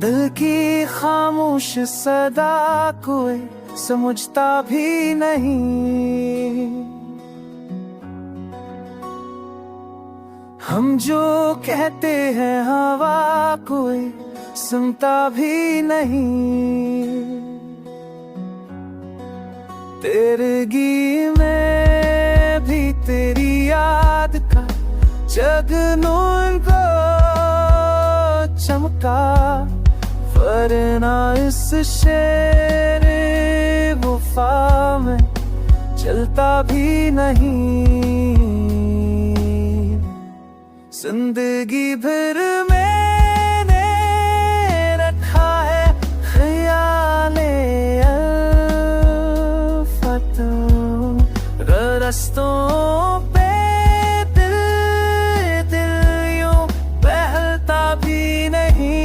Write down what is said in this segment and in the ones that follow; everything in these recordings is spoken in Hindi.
दिल की खामोश सदा कोई समझता भी नहीं। हम जो कहते हैं हवा कोई सुनता भी नहीं। तेरगी में भी तेरी याद का जगनून को चमका, वरना इस शेर वफा में चलता भी नहीं। जिंदगी भर मैंने रखा है ख्याले अल्फत, रस्तों पे दिल दिल यूं बहलता भी नहीं।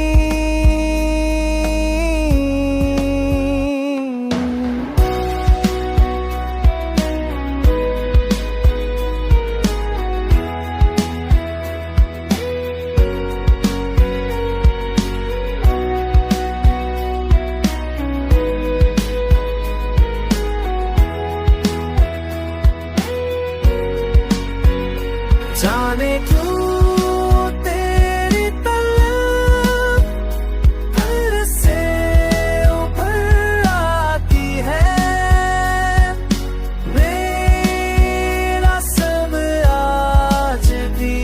जाने क्यों तेरी तलब घर से उभर आती है। मेरा सब आज भी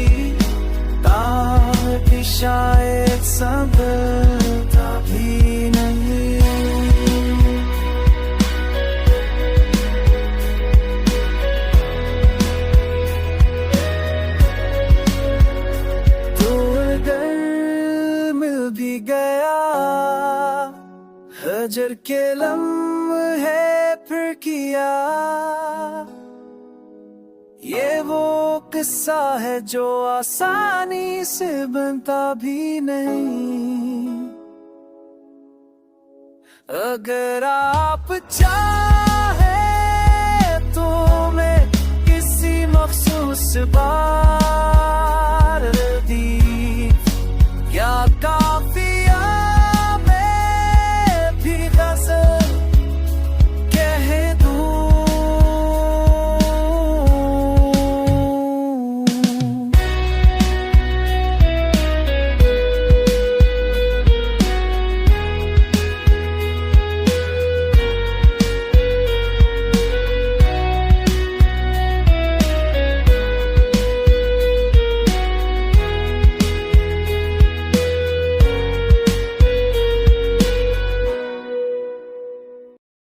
ताकि शायद संभलता भी नहीं। भी गया हजर के लम्हे फिर किया, ये वो किस्सा है जो आसानी से बनता भी नहीं। अगर आप चाहे तो मैं किसी मखसूस बात